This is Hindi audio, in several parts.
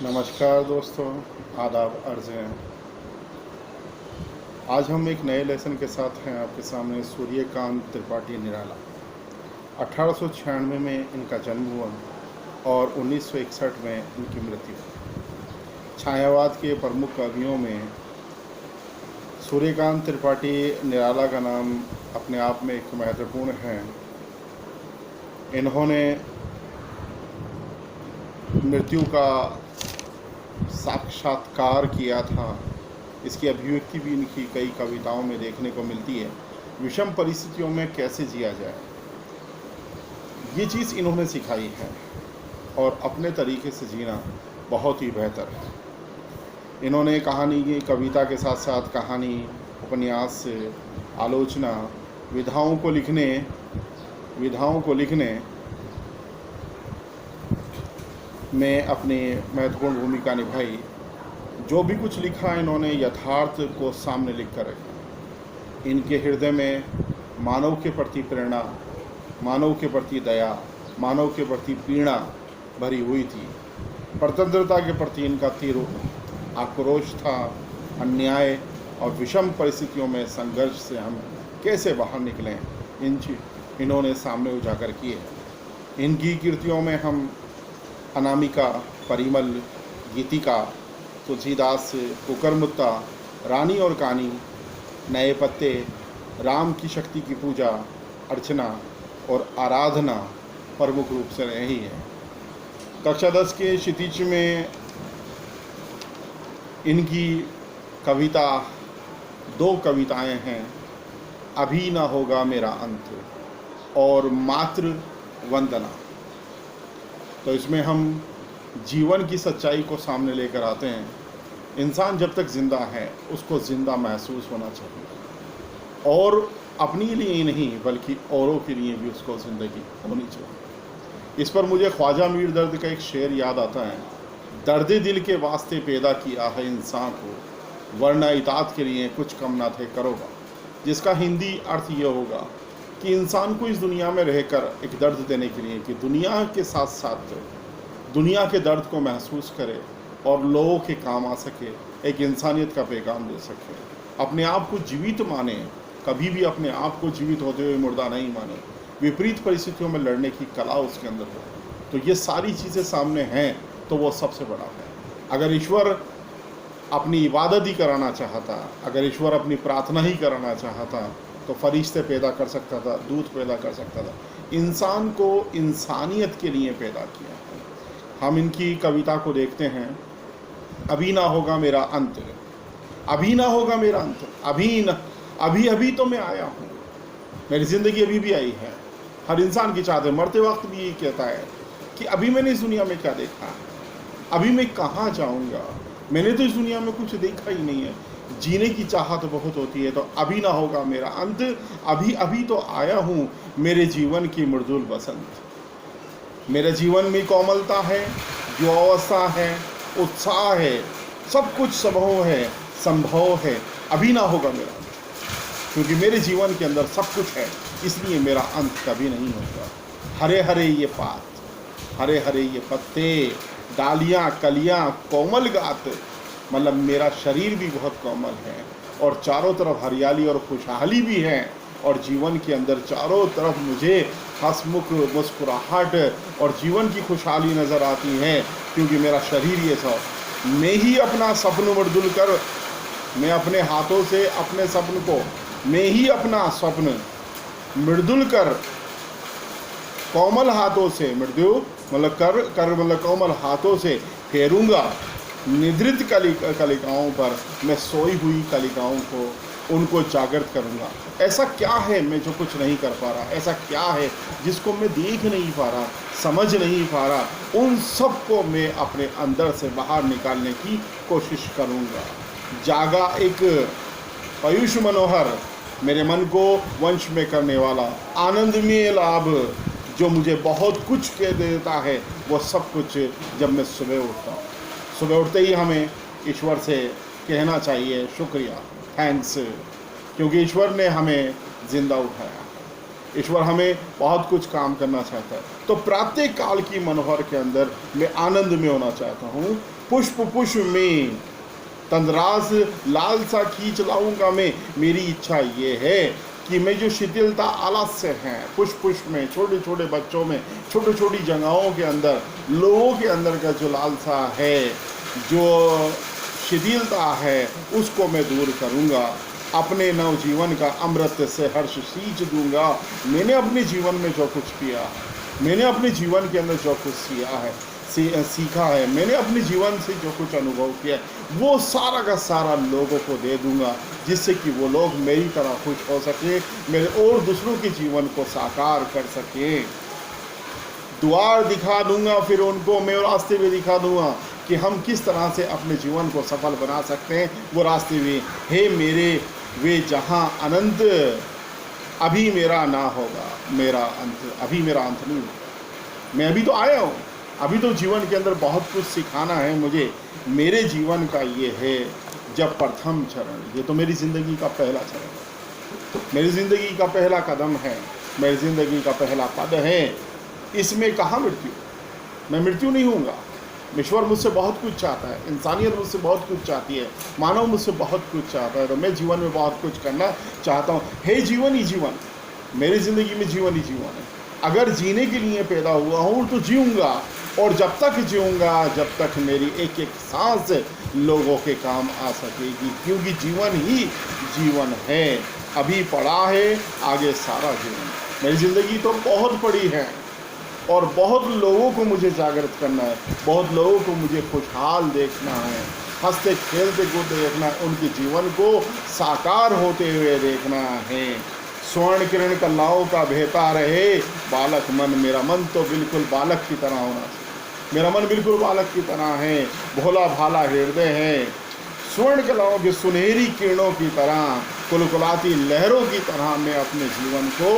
नमस्कार दोस्तों, आदाब अर्ज़ हैं। आज हम एक नए लेसन के साथ हैं आपके सामने। सूर्यकांत त्रिपाठी निराला। 1896 में इनका जन्म हुआ और 1961 में इनकी मृत्यु। छायावाद के प्रमुख कवियों में सूर्यकांत त्रिपाठी निराला का नाम अपने आप में एक महत्वपूर्ण है। इन्होंने मृत्यु का साक्षात्कार किया था। इसकी अभिव्यक्ति भी इनकी कई कविताओं में देखने को मिलती है। विषम परिस्थितियों में कैसे जिया जाए, ये चीज़ इन्होंने सिखाई है और अपने तरीके से जीना बहुत ही बेहतर है। इन्होंने कहानी की कविता के साथ साथ कहानी, उपन्यास, आलोचना, विधाओं को लिखने में अपनी महत्वपूर्ण भूमिका निभाई। जो भी कुछ लिखा इन्होंने यथार्थ को सामने लिख कर रखा। इनके हृदय में मानव के प्रति प्रेरणा, मानव के प्रति दया, मानव के प्रति पीड़ा भरी हुई थी। स्वतंत्रता के प्रति इनका तीव्र आक्रोश था। अन्याय और विषम परिस्थितियों में संघर्ष से हम कैसे बाहर निकलें, इन्होंने सामने उजागर किए। इनकी कृतियों में हम अनामिका, परिमल, गीतिका, तुलसीदास, कुकरमुत्ता, रानी और कानी, नए पत्ते, राम की शक्ति की पूजा, अर्चना और आराधना प्रमुख रूप से रही है। कक्षा 10 के क्षितिज में इनकी कविता 2 कविताएं हैं, अभी ना होगा मेरा अंत और मातृ वंदना। तो इसमें हम जीवन की सच्चाई को सामने लेकर आते हैं। इंसान जब तक ज़िंदा है उसको ज़िंदा महसूस होना चाहिए और अपने लिए ही नहीं बल्कि औरों के लिए भी उसको ज़िंदगी होनी चाहिए। इस पर मुझे ख्वाजा मीर दर्द का एक शेर याद आता है। दर्द दिल के वास्ते पैदा किया है इंसान को, वरना इताअत के लिए कुछ कम ना थे करोगा। जिसका हिंदी अर्थ ये होगा कि इंसान को इस दुनिया में रहकर एक दर्द देने के लिए कि दुनिया के साथ साथ दुनिया के दर्द को महसूस करे और लोगों के काम आ सके, एक इंसानियत का पैगाम दे सके। अपने आप को जीवित माने, कभी भी अपने आप को जीवित होते हुए मुर्दा नहीं माने। विपरीत परिस्थितियों में लड़ने की कला उसके अंदर हो। तो ये सारी चीज़ें सामने हैं तो वो सबसे बड़ा है। अगर ईश्वर अपनी इबादत ही कराना चाहता, अगर ईश्वर अपनी प्रार्थना ही कराना चाहता तो फरिश्ते पैदा कर सकता था, दूत पैदा कर सकता था। इंसान को इंसानियत के लिए पैदा किया है। हम इनकी कविता को देखते हैं। अभी ना होगा मेरा अंत, अभी ना होगा मेरा अंत, अभी तो मैं आया हूँ। मेरी ज़िंदगी अभी भी आई है। हर इंसान की चाहत है, मरते वक्त भी यही कहता है कि अभी मैंने इस दुनिया में क्या देखा है, अभी मैं कहाँ जाऊँगा, मैंने तो इस दुनिया में कुछ देखा ही नहीं है। जीने की चाहत बहुत होती है। तो अभी ना होगा मेरा अंत, अभी तो आया हूँ, मेरे जीवन की मृदुल बसंत। मेरे जीवन में कोमलता है, जो अवस्था है, उत्साह है, सब कुछ संभव है। अभी ना होगा मेरा अंत, क्योंकि मेरे जीवन के अंदर सब कुछ है, इसलिए मेरा अंत कभी नहीं होगा। हरे हरे ये पात, हरे हरे ये पत्ते, डालियाँ, कलियाँ, कोमल गात, मतलब मेरा शरीर भी बहुत कोमल है और चारों तरफ हरियाली और खुशहाली भी है और जीवन के अंदर चारों तरफ मुझे हंसमुख मुस्कुराहट और जीवन की खुशहाली नज़र आती है, क्योंकि मेरा शरीर ये सब। मैं ही अपना सपन मृदुल कर, मैं अपने हाथों से अपने सपन को, मैं ही अपना स्वप्न मृदुल कर, कोमल हाथों से, मृदु मतलब कर मतलब कोमल हाथों से फेरूंगा निद्रित कलिकाओं पर। मैं सोई हुई कलिकाओं को, उनको जागृत करूंगा। ऐसा क्या है मैं जो कुछ नहीं कर पा रहा, ऐसा क्या है जिसको मैं देख नहीं पा रहा, समझ नहीं पा रहा, उन सब को मैं अपने अंदर से बाहर निकालने की कोशिश करूंगा। जागा एक पयुष मनोहर, मेरे मन को वंश में करने वाला आनंदमय लाभ, जो मुझे बहुत कुछ कह देता है, वो सब कुछ जब मैं सुबह उठता हूँ। सुबह उठते ही हमें ईश्वर से कहना चाहिए शुक्रिया, थैंक्स, क्योंकि ईश्वर ने हमें ज़िंदा उठाया। ईश्वर हमें बहुत कुछ काम करना चाहता है। तो प्रत्येक काल की मनोहर के अंदर मैं आनंद में होना चाहता हूँ। पुष्प पुष्प में तंद्रास लालसा खींच लाऊंगा मैं। मेरी इच्छा ये है कि मैं जो शिथिलता आलस्य है पुष्प पुष्प में, छोटे छोटे बच्चों में, छोटी छोटी जगहों के अंदर, लोगों के अंदर का जो लालसा है, जो शिथिलता है, उसको मैं दूर करूंगा। अपने नवजीवन का अमृत से हर्ष सींच दूंगा। मैंने अपने जीवन में जो कुछ किया, मैंने अपने जीवन के अंदर जो कुछ सीखा है, मैंने अपने जीवन से जो कुछ अनुभव किया है, वो सारा का सारा लोगों को दे दूंगा, जिससे कि वो लोग मेरी तरह खुश हो सके, मेरे और दूसरों के जीवन को साकार कर सके। द्वार दिखा दूंगा फिर उनको, मैं रास्ते भी दिखा दूंगा कि हम किस तरह से अपने जीवन को सफल बना सकते हैं। वो रास्ते भी, हे मेरे वे जहाँ अनंत, अभी मेरा ना होगा मेरा अंत, अभी मेरा अंत नहीं होगा। मैं अभी तो आया हूँ, अभी तो जीवन के अंदर बहुत कुछ सिखाना है मुझे। मेरे जीवन का ये है जब प्रथम चरण, ये तो मेरी ज़िंदगी का पहला चरण है, मेरी ज़िंदगी का पहला कदम है, मेरी ज़िंदगी का पहला पद है। इसमें कहाँ मृत्यु, मैं मृत्यु नहीं हूँगा। ईश्वर मुझसे बहुत कुछ चाहता है, इंसानियत मुझसे बहुत कुछ चाहती है, मानव मुझसे बहुत कुछ चाहता है। तो मैं जीवन में बहुत कुछ करना चाहता हूँ। हे जीवन ही जीवन, मेरी ज़िंदगी में जीवन ही जीवन है। अगर जीने के लिए पैदा हुआ हूँ तो जीऊँगा, और जब तक जीऊँगा जब तक मेरी एक एक सांस लोगों के काम आ सकेगी, क्योंकि जीवन ही जीवन है। अभी पड़ा है, आगे सारा जीवन। मेरी ज़िंदगी तो बहुत बड़ी है और बहुत लोगों को मुझे जागृत करना है, बहुत लोगों को मुझे खुशहाल देखना है, हंसते खेलते कूदते देखना है, उनके जीवन को साकार होते हुए देखना है। स्वर्ण किरण कलाओं का बहता रहे बालक मन, मेरा मन तो बिल्कुल बालक की तरह होना चाहिए। मेरा मन बिल्कुल बालक की तरह है, भोला भाला हृदय है। स्वर्ण कलाओं की सुनहरी किरणों की तरह, कुलकुलाती लहरों की तरह मैं अपने जीवन को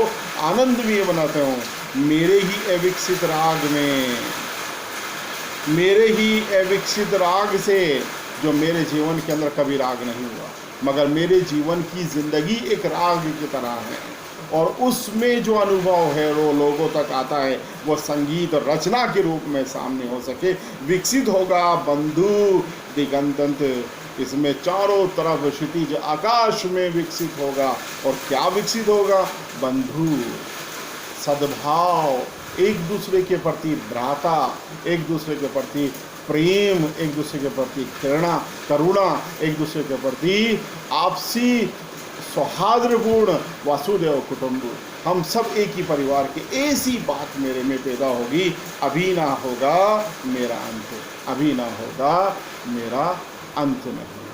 आनंदमय बनाता हूँ। मेरे ही अविकसित राग में, मेरे ही अविकसित राग से, जो मेरे जीवन के अंदर कभी राग नहीं हुआ, मगर मेरे जीवन की ज़िंदगी एक राग की तरह है, और उसमें जो अनुभव है वो लोगों तक आता है, वो संगीत रचना के रूप में सामने हो सके। विकसित होगा बंधु दिगंतंत, इसमें चारों तरफ क्षितिज आकाश में विकसित होगा। और क्या विकसित होगा? बंधु, सद्भाव, एक दूसरे के प्रति भ्राता, एक दूसरे के प्रति प्रेम, एक दूसरे के प्रति करुणा, एक दूसरे के प्रति आपसी सौहार्दपूर्ण वसुदेव कुटुंब। हम सब एक ही परिवार के, ऐसी बात मेरे में पैदा होगी। अभी ना होगा मेरा अंत, अभी ना होगा मेरा अंत नहीं।